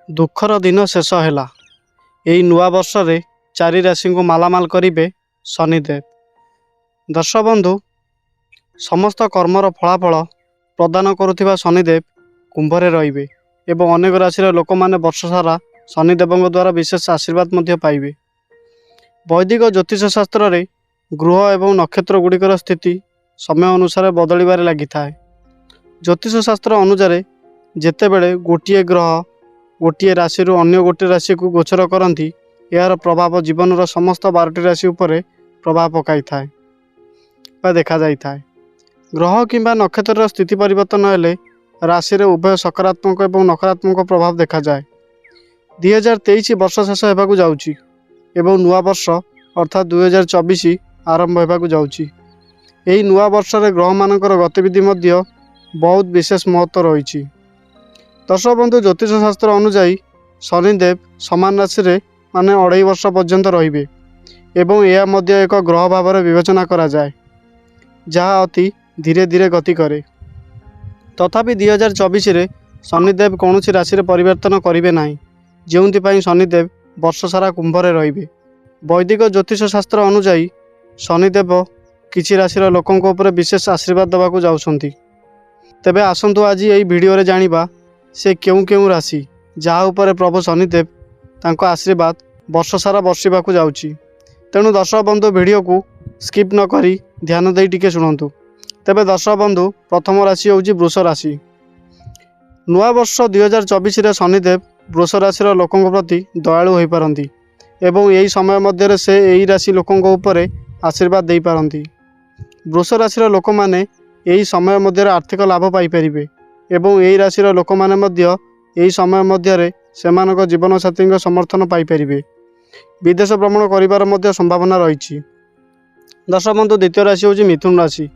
दुखर दिन शेष है। यही नुआ वर्ष रे चारि राशि को मालामाल करेंगे शनिदेव। दर्शक बंधु, समस्त कर्मर फलाफल प्रदान करुवा शनिदेव कुंभरे रे एवं अनेक राशि लोक मैंने वर्ष सारा शनिदेव द्वारा विशेष आशीर्वाद पाइबे। वैदिक ज्योतिष शास्त्र रे ग्रह एवं नक्षत्र गुड़िकर स्थिति समय अनुसार बदलबार लगी था। ज्योतिष शास्त्र अनुसार जेतेबेले गोटे ग्रह गोटे राशि अन्य गोटे राशि को गोचर करती यार प्रभाव जीवन समस्त 12टी राशि उपरे प्रभाव पकाई था देखा जाई था। ग्रह किंबा नक्षत्र स्थिति परिवर्तन हेले राशि रे उभय सकारात्मक एवं नकारात्मक प्रभाव देखा जाए। 2023 वर्ष शेष होगा जाउची एवं नुआ वर्ष अर्थात 2024 आरंभ होगा जाउची। एही नुआ वर्ष रे ग्रह मानकर गतिविधि मध्य बहुत विशेष महत्व रही। दर्शक बंधु, ज्योतिष शास्त्र अनुसार शनिदेव समान राशि रे माने 2.5 वर्ष पर्यंत रहिबे एवं यह मध्य एक ग्रह भाव में विवेचना करा जाए जहाँ अति धीरे धीरे गति करे। तथापि 2024 रे शनिदेव कौन राशि परिवर्तन करेंगे ना, जो शनिदेव वर्ष सारा कुंभरे रे। वैदिक ज्योतिष शास्त्र अनुसार शनिदेव किसी राशि लोकों उपर विशेष आशीर्वाद देवाक जाउछंती। तेबे आसंतु आज यही वीडियो रे जानिबा से क्यों क्यों राशि जहाँ उपर प्रभु शनिदेव तांको आशीर्वाद वर्ष सारा बर्षिबाकू जाउची। तेणु दर्शक बंधु, वीडियो को स्किप न करी ध्यान दे टिके शुणु। तेबे दर्शक बंधु, प्रथम राशि होउची वृष राशि। नुआ वर्ष 2024 रे शनिदेव वृष राशि लोकों प्रति दयालु हो पारती एवं यही समय मध्य से यही राशि लोकों उपरे आशीर्वाद दे पारती। वृष राशि लोक मैंने यही समय मध्य आर्थिक लाभ पाइपर एवं यही राशि लोक मैंने यही समय मध्य सेमानक जीवन साथी समर्थन पाइपर। विदेश भ्रमण कर संभावना रही। दर्शक बंधु, द्वितीय राशि हूँ मिथुन राशि।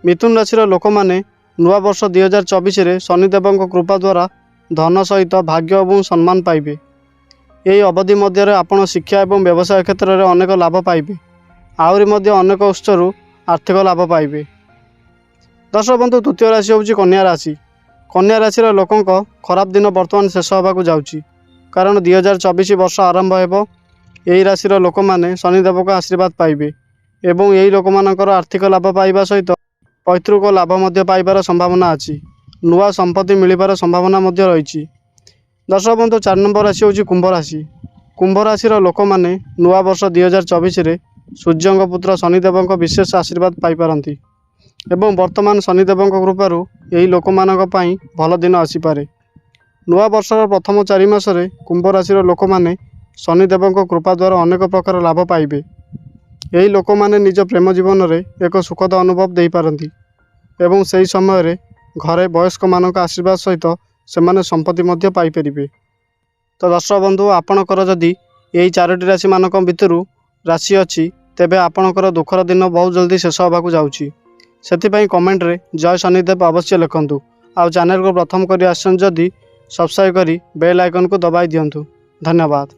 मिथुन राशि लोक मैंने नुआ वर्ष 2024 रे शनिदेव कृपा द्वारा धन सहित भाग्य और सम्मान पाइबे। यही अवधि मध्य आपण शिक्षा और व्यवसाय क्षेत्र में अनेक लाभ पाइबे। आहरी मध्य अनेक उत्सर आर्थिक लाभ पाइबे। दर्शक बंधु, तृतीय राशि हूँ कन्या राशि। कन्या राशि लोकों खराब दिन बर्तमान शेष होगा जाउची, कारण 2024 वर्ष आरंभ हो यही राशि लोक मैंने शनिदेव का आशीर्वाद पाइबे एवं यही लोक मानकर आर्थिक लाभ पाइबा सहित पैतृक लाभ मध्य पाइबार संभावना अच्छी। नुआ संपत्ति मिलबार संभावना मध्य रही। दर्शक बंधु, 4 नंबर राशि हूँ कुंभ राशि। कुंभ राशि लोक मैंने नुआ वर्ष 2024 रे सूर्य पुत्र शनिदेव विशेष आशीर्वाद पाइपारती एवं वर्तमान शनिदेव कृपार यही लोक मानक पई भल दिन आसीपारे। नुआ वर्षर प्रथम 4 मासरे कुंभ राशि लोक मैंने शनिदेव कृपा द्वारा अनेक प्रकार लाभ पाइबे। यही लोक मैंने निज प्रेम जीवन में एक सुखद अनुभव दे पारती एवं सही समय रे घरे वयस्क मानक आशीर्वाद सहित सेमाने संपत्ति मध्य पाइपरिबे। तो दर्शक बंधु, आपणकर जदि यही 4टी राशि मानक भितरु राशि अच्छी तेबे आपणकर दुखर दिन बहुत जल्दी शेष होगा जाउची। सेथिपाई कमेंट रे जय शनिदेव अवश्य लिखंतु। आउ चैनल को प्रथम करी आछन जदि सब्सक्राइब करी बेल आइकन को दबाई दियंतु। धन्यवाद।